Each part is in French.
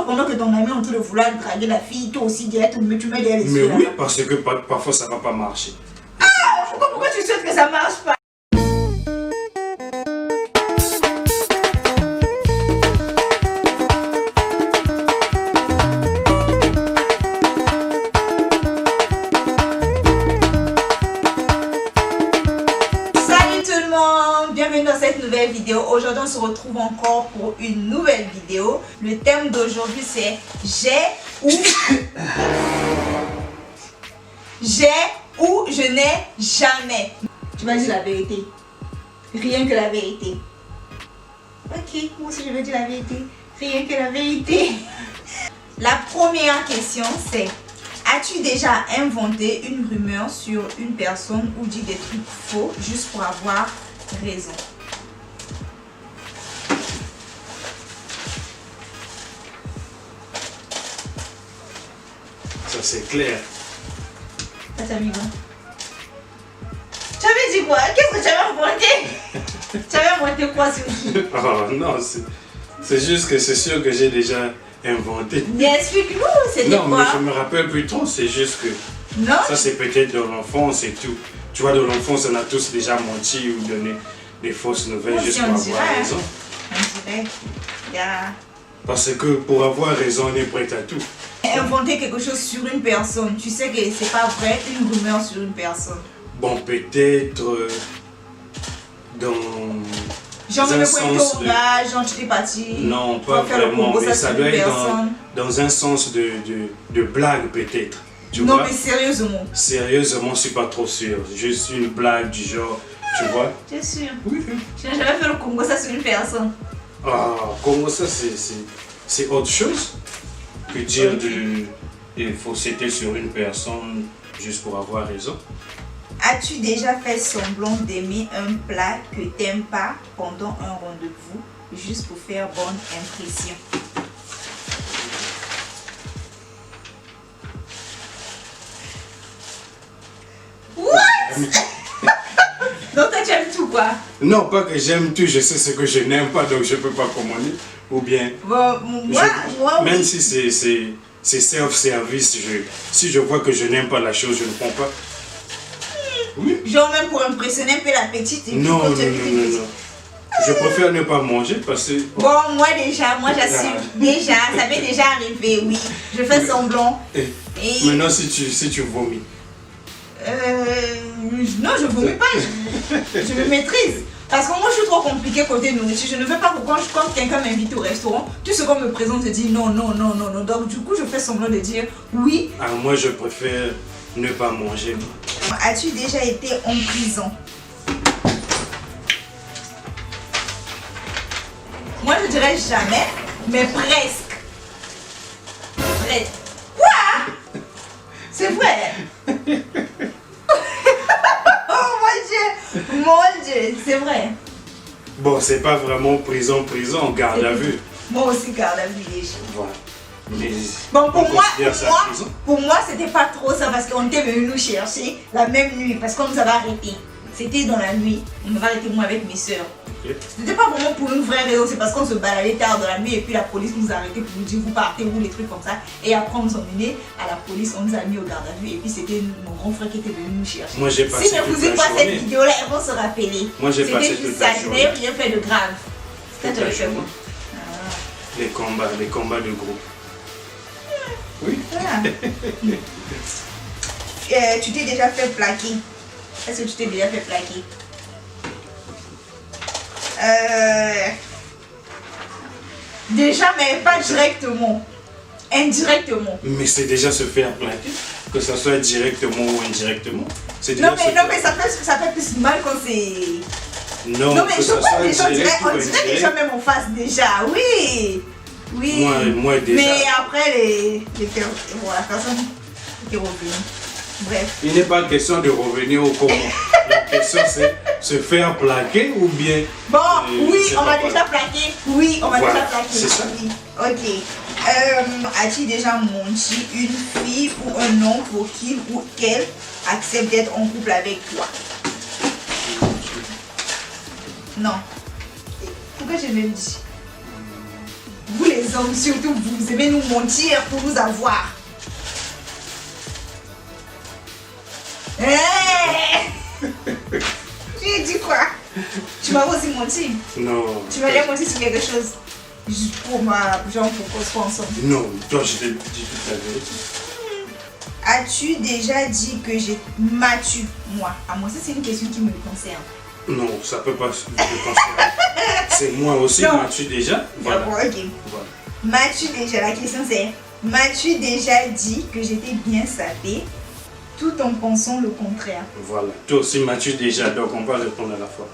pendant que ton ami est en train de vouloir draguer la fille, toi aussi direct, mais tu mets derrière les yeux. Mais oui, parce que parfois ça va pas marcher. Pourquoi tu souhaites que ça marche pas? Bienvenue dans cette nouvelle vidéo. Aujourd'hui on se retrouve encore pour une nouvelle vidéo. Le thème d'aujourd'hui c'est j'ai ou je n'ai jamais. Tu vas dire la vérité. Rien que la vérité. Ok, moi aussi je vais dire la vérité. Rien que la vérité. La première question c'est: as-tu déjà inventé une rumeur sur une personne ou dit des trucs faux juste pour avoir raison? Ça c'est clair. Ça t'a mis quoi? Tu avais dit quoi? Qu'est-ce que tu avais inventé? Tu avais inventé quoi sur qui? Oh non, c'est juste que c'est sûr que j'ai déjà inventé. Mais explique-nous, c'était quoi? Non, mais je me rappelle plus trop, c'est juste que non? Ça c'est peut-être dans l'enfance et tout. Tu vois, dans l'enfance, on a tous déjà menti ou donné des fausses nouvelles juste pour avoir raison. On dirait. Parce que pour avoir raison, on est prêt à tout. Inventer quelque chose sur une personne, tu sais que c'est pas vrai, une rumeur sur une personne. Bon, peut-être dans genre un le sens de... genre tu t'es parti. Non, pas vraiment, mais ça doit être dans un sens de blague peut-être. Non, mais sérieusement. Sérieusement, je suis pas trop sûr. Juste une blague du genre, tu vois. Tu es sûr? Oui. Tu n'as jamais fait le Congo ça sur une personne? Ah, comment ça, c'est autre chose que dire de fausseté sur une personne juste pour avoir raison. As-tu déjà fait semblant d'aimer un plat que t'aimes pas pendant un rendez-vous juste pour faire bonne impression? What? Donc toi tu aimes tout quoi? Non, pas que j'aime tout, je sais ce que je n'aime pas donc je peux pas commander. Ou bien, bon, moi, même si c'est self-service, si je vois que je n'aime pas la chose, je ne prends pas. Oui. Genre même pour impressionner un peu la petite. Non. Je préfère ne pas manger parce que... Bon, moi j'assume. Déjà, ça m'est déjà arrivé, oui. Je fais semblant. Et maintenant si tu vomis. Non, je vomis pas. Je me maîtrise. Parce que moi je suis trop compliquée côté nourriture. Je ne veux pas que quand quelqu'un m'invite au restaurant, tout ce qu'on me présente, je dis non. Donc du coup je fais semblant de dire oui. Ah, moi je préfère ne pas manger. As-tu déjà été en prison? Moi je dirais jamais, mais presque. Presque. Quoi? C'est vrai. Mon Dieu, c'est vrai. Bon, c'est pas vraiment prison, garde à vue. Moi aussi, garde à vue déjà. Voilà. Mais bon, pour moi, c'était pas trop ça parce qu'on était venu nous chercher la même nuit parce qu'on nous avait arrêtés. C'était dans la nuit. On nous avait arrêté moi avec mes soeurs. Okay. C'était pas vraiment pour une vraie raison, c'est parce qu'on se baladait tard dans la nuit et puis la police nous a arrêtés pour nous dire vous partez où, les trucs comme ça. Et après on nous a menés à la police, on nous a mis au garde à vue et puis c'était mon grand frère qui était venu nous chercher. Moi j'ai passé si ne vous pas cette vidéo là, elles vont se rappeler. Moi j'ai passé toute la journée. C'était rien fait de grave. C'était tu avais fait quoi? Les combats de groupe. Oui. Voilà. Tu t'es déjà fait plaquer? Est-ce que tu t'es déjà fait plaquer? Déjà, mais pas directement. Indirectement. Mais c'est déjà se faire plaquer, que ce soit directement ou indirectement. Non mais ça fait plus mal quand c'est... Non, mais que je crois que les gens direct on dirait déjà même en face déjà, oui. Oui. Moi déjà. Mais après la personne qui est revenue. Bref. Il n'est pas question de revenir au comment. La question c'est se faire plaquer ou bien... Bon, oui, on m'a déjà plaqué. Oui, on m'a déjà plaqué. C'est ça. Oui. Ok. As-tu déjà menti une fille ou un homme pour qu'il ou qu'elle accepte d'être en couple avec toi? Non. Pourquoi j'ai même dit? Vous les hommes, surtout vous aimez nous mentir pour nous avoir. Hey! Tu dis quoi? Tu m'as aussi menti? Non. Tu m'as déjà menti sur quelque chose? Juste pour genre pour qu'on soit ensemble. Non, toi je t'ai dit toute la vérité. As-tu déjà dit que m'as-tu, moi? À moi, ça c'est une question qui me concerne. Non, ça peut pas se concerner. C'est moi aussi, m'as-tu déjà? Voilà. D'accord, ok. Voilà. M'as-tu déjà, la question c'est, m'as-tu déjà dit que j'étais bien sapée tout en pensant le contraire? Voilà. Toi aussi, m'as-tu déjà? Donc on va répondre à la fois.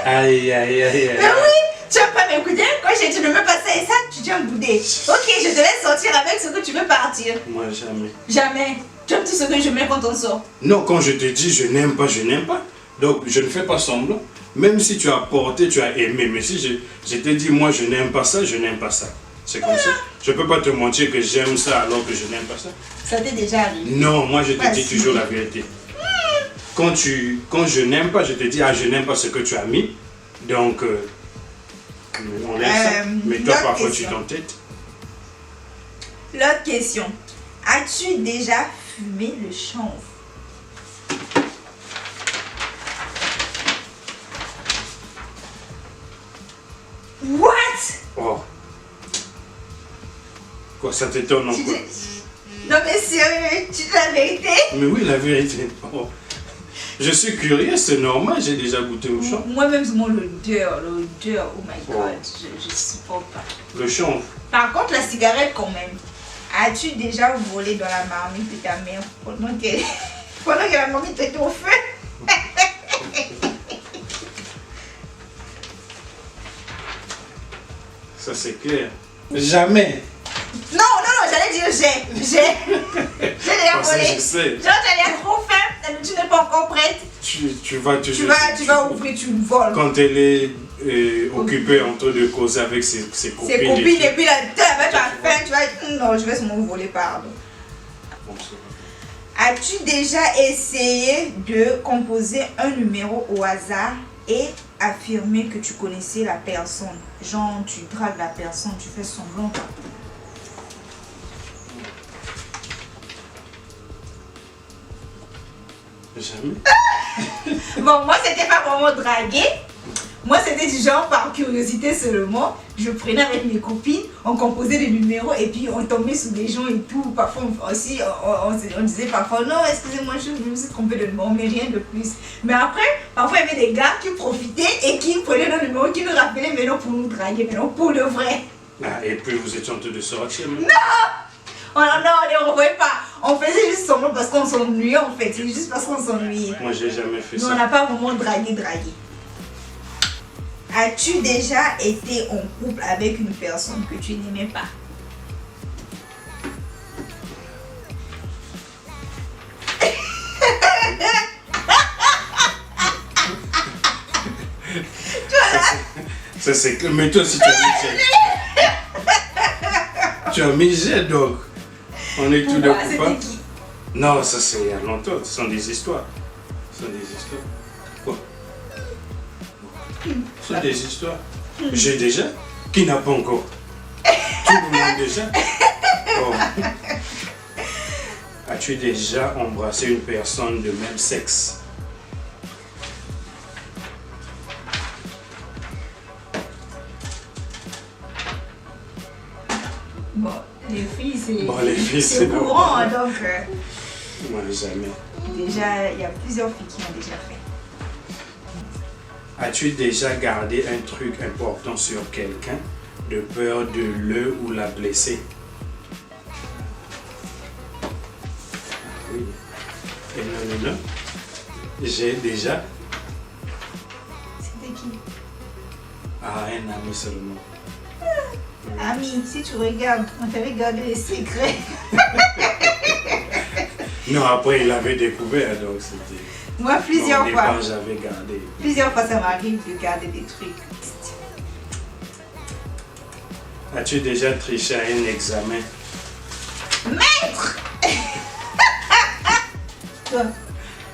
Aïe, aïe, aïe, aïe. Mais oui, tu vas pas m'écouter. Quand j'ai dit ne me pas ça et ça, tu tiens boudé. Ok, je te laisse sortir avec ce que tu veux partir. Moi, jamais. Jamais. Tu aimes tout ce que je mets quand on sort. Non, quand je te dis je n'aime pas, je n'aime pas. Donc je ne fais pas semblant. Même si tu as porté, tu as aimé. Mais si je te dis moi je n'aime pas ça, je n'aime pas ça. C'est comme ça. Je ne peux pas te mentir que j'aime ça alors que je n'aime pas ça. Ça t'est déjà arrivé? Non, moi je te dis toujours la vérité. Quand je n'aime pas, je te dis je n'aime pas ce que tu as mis. Donc on laisse ça. Mais toi parfois tu t'entêtes. L'autre question. As-tu déjà fumé le chanvre? What? Oh. Quoi, ça t'étonne encore? Non mais sérieux, tu dis la vérité? Mais oui, la vérité. Oh. Je suis curieux, c'est normal, j'ai déjà goûté au chanvre. Moi-même, l'odeur, oh my god, je supporte pas. Le chanvre. Par contre, la cigarette quand même. As-tu déjà volé dans la marmite de ta mère pendant que la marmite était au feu? Ça c'est clair. Jamais. Non, j'allais dire j'ai déjà volé. Je sais. Genre, t'as trop faim, tu n'es pas encore prête. Tu vas ouvrir, tu voles. Quand elle est occupée en train de causer avec ses copines. Ses copines, et puis là, tu as faim, tu vas non, je vais seulement voler, pardon. Bon, as-tu déjà essayé de composer un numéro au hasard et affirmer que tu connaissais la personne? Genre, tu dragues la personne, tu fais semblant. Jamais. Bon, moi, c'était pas vraiment draguer. Moi, c'était du genre par curiosité seulement. Je prenais avec mes copines, on composait des numéros et puis on tombait sur des gens et tout. Parfois aussi, on disait parfois non, excusez-moi, je me suis trompée de numéro, mais rien de plus. Mais après, parfois il y avait des gars qui profitaient et qui prenaient nos numéros, qui nous rappelaient, mais non pour nous draguer, mais non pour le vrai. Ah, et puis vous étiez en train de sortir. Non! Oh non, on ne revoyait pas. On faisait juste semblant parce qu'on s'ennuyait en fait. C'est juste parce qu'on s'ennuyait. Moi, j'ai jamais fait ça. On n'a pas vraiment dragué. As-tu déjà été en couple avec une personne que tu n'aimais pas? Ça c'est que. Mais toi aussi tu as misé. Tu as misé donc. On est tous deux coupables. Non, ça c'est il y a longtemps. Ce sont des histoires. Quoi? Ce sont des histoires. J'ai déjà. Qui n'a pas encore? Tout le monde déjà. Oh. As-tu déjà embrassé une personne de même sexe? Bon, les filles, c'est courant, hein, donc. Moi, jamais. Déjà, il y a plusieurs filles qui ont déjà fait. As-tu déjà gardé un truc important sur quelqu'un de peur de le ou la blesser? Oui. Et non. J'ai déjà. C'était qui? Ah, un ami seulement. Ami, si tu regardes, on t'avait gardé les secrets. Non, après il avait découvert, donc c'était... Moi, plusieurs fois. J'avais gardé. Plusieurs fois, ça m'arrive de garder des trucs. As-tu déjà triché à un examen? Maître!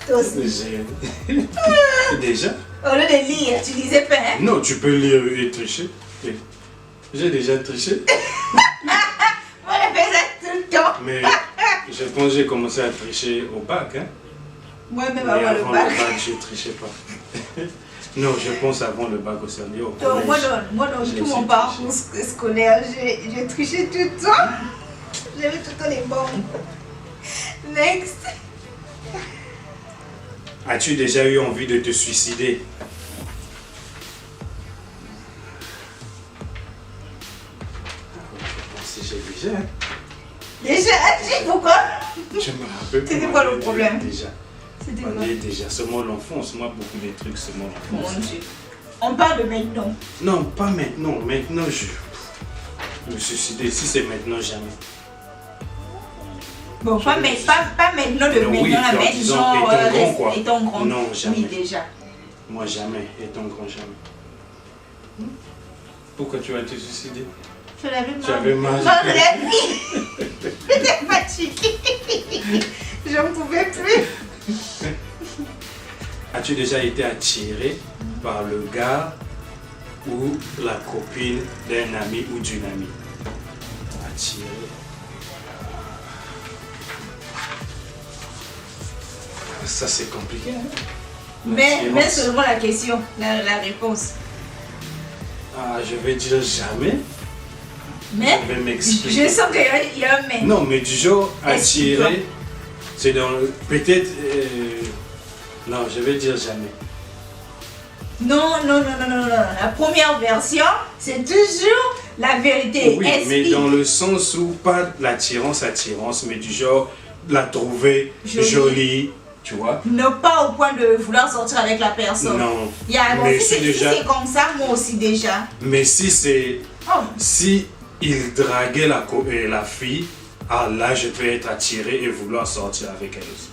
Toi aussi. Déjà. Au lieu de lire, tu lisais pas, hein? Non, tu peux lire et tricher. J'ai déjà triché. Moi, je fais ça tout le temps. Mais je pense que j'ai commencé à tricher au bac. Hein? Moi-même Mais avant le avant bac. le bac, je ne trichais pas. Non, je pense avant le bac au sérieux. Donc, moi, dans tout mon parcours scolaire, j'ai triché tout le temps. J'avais tout le temps les bombes. Next. As-tu déjà eu envie de te suicider? Je pense que j'ai déjà. Hein? Déjà, pourquoi? Je me rappelle. C'était quoi le problème? Déjà. C'était On quoi? est déjà. C'est mon enfance. Moi, beaucoup de trucs, c'est mon enfance. Mon Dieu. On parle de maintenant. Non, pas maintenant. Maintenant, je me suicider. Si c'est maintenant, jamais. Bon, pas maintenant de Non, maintenant, oui, la en mettre disant, genre étant grand, quoi. étant grand. Non, jamais. Oui, déjà. Moi, jamais. Étant grand, jamais. Pourquoi tu vas te suicider? Je l'avais mal. Tu avais mal. Dans la vie. J'étais fatiguée. J'en pouvais plus. As-tu déjà été attiré par le gars ou la copine d'un ami ou d'une amie? Attiré. Ça, c'est compliqué. Hein? Mais seulement la question, la réponse. Ah, je vais dire jamais. Mais Je vais m'expliquer. je sens qu'il y a un mais. Non, mais du genre Explique-toi. attiré, c'est dans le... Peut-être... non, je vais dire jamais. Non. La première version, c'est toujours la vérité. Oui, mais Explique. dans le sens où pas l'attirance, mais du genre la trouver jolie, tu vois. Ne pas au point de vouloir sortir avec la personne. Non. Il y a, bon, Mais si c'est déjà... c'est comme ça, moi aussi déjà. Mais si c'est... Oh. Si il draguait la fille, ah là, je peux être attiré et vouloir sortir avec elle aussi.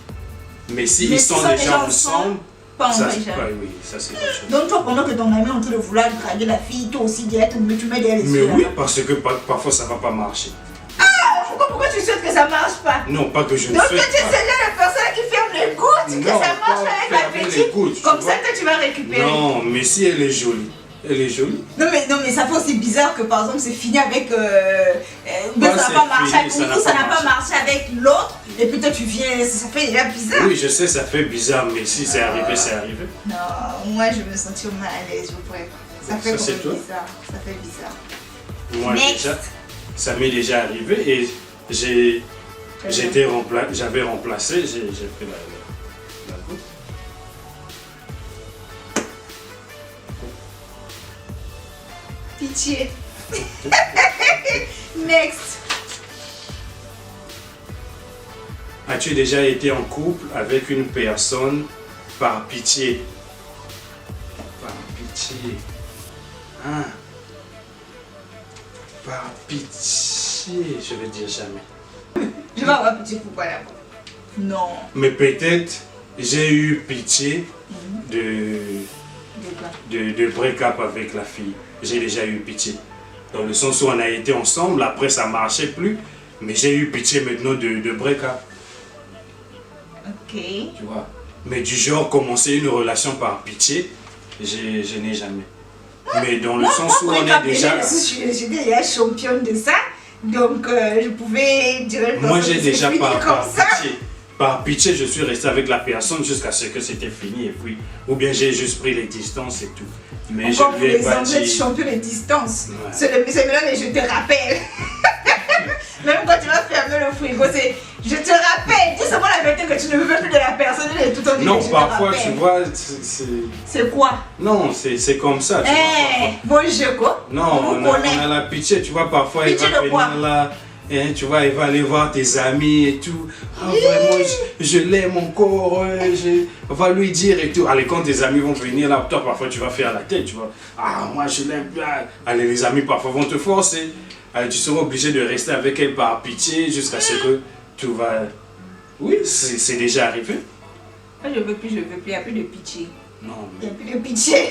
Mais si ils sont déjà ensemble, pas ça, déjà. oui, ça c'est autre chose. Donc toi, pendant que ton ami est en train de vouloir draguer la fille, toi aussi direct, tu mets derrière les Mais yeux. oui, là. parce que parfois ça va pas marcher. Pourquoi tu souhaites que ça marche pas? Non, pas que je ne Donc souhaite tu es pas. celle-là la personne qui ferme les gouttes, que Non, ça marche pas avec la fermer les petite, gouttes, tu comme vois. ça que tu vas récupérer. Non, mais si elle est jolie. Elle est jolie. Non mais ça fait aussi bizarre que par exemple c'est fini avec mais Bah, ça c'est n'a pas marché fini, avec ça n'a vous, ça pas n'a pas marché avec l'autre et puis toi tu viens, ça fait déjà bizarre. Oui, je sais, ça fait bizarre, mais si c'est arrivé, c'est arrivé. Non, moi je me sens mal à l'aise, je pourrais pas. Ça fait Ça, c'est quand même toi? bizarre. Ça fait bizarre. Moi Next. déjà, ça m'est déjà arrivé et j'avais remplacé, j'ai pris la goutte. Pitié. Next. As-tu déjà été en couple avec une personne par pitié? Par pitié. Hein? Par pitié, je vais dire jamais. Je vais avoir pitié pour quoi là-bas? Non. Mais peut-être j'ai eu pitié de break-up avec la fille. J'ai déjà eu pitié. Dans le sens où on a été ensemble, après ça marchait plus, mais j'ai eu pitié maintenant de break-up. Ok. Tu vois. Mais du genre commencer une relation par pitié, je n'ai jamais. Mais dans le sens où on est déjà... J'étais déjà championne de ça, donc je pouvais dire... Moi j'ai déjà par ça. pitié. Par pitié, je suis resté avec la personne jusqu'à ce que c'était fini et puis... Ou bien j'ai juste pris les distances et tout. Mais Encore je pour lui ai les pas Anglais, dit... champion de distance. Ouais. C'est maintenant et je te rappelle. Même quand tu vas fermer le frigo, c'est je te rappelle. Dis seulement la vérité que tu ne veux plus de la personne et tout le temps Non, je te parfois rappelle. tu vois, C'est quoi? non, c'est comme ça. Tu vois, Eh, bon jeu quoi? non, On vous connaît. on a la pitié, tu vois, parfois elle Pitié va de quoi? venir là, hein, tu vois, elle va aller voir tes amis et tout. Ah, vraiment, je l'aime encore, on va lui dire et tout. Allez, quand tes amis vont venir là, toi, parfois tu vas faire la tête, tu vois. Ah, moi je l'aime bien. Allez, les amis parfois vont te forcer. Allez, tu seras obligé de rester avec elle par pitié jusqu'à ce que tout va... Oui, c'est déjà arrivé. Moi je veux plus, il n'y a plus de pitié. Non. Il n'y a plus de pitié.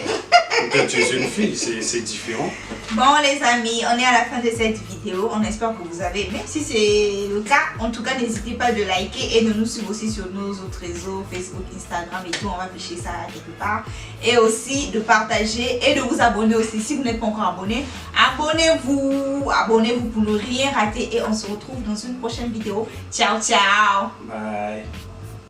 Quand tu es une fille, c'est différent. Bon les amis, on est à la fin de cette vidéo. On espère que vous avez, même si c'est le cas, en tout cas n'hésitez pas de liker et de nous suivre aussi sur nos autres réseaux, Facebook, Instagram et tout. On va afficher ça quelque part. Et aussi de partager et de vous abonner aussi. Si vous n'êtes pas encore abonné, abonnez-vous. Abonnez-vous pour ne rien rater. Et on se retrouve dans une prochaine vidéo. Ciao, ciao. Bye.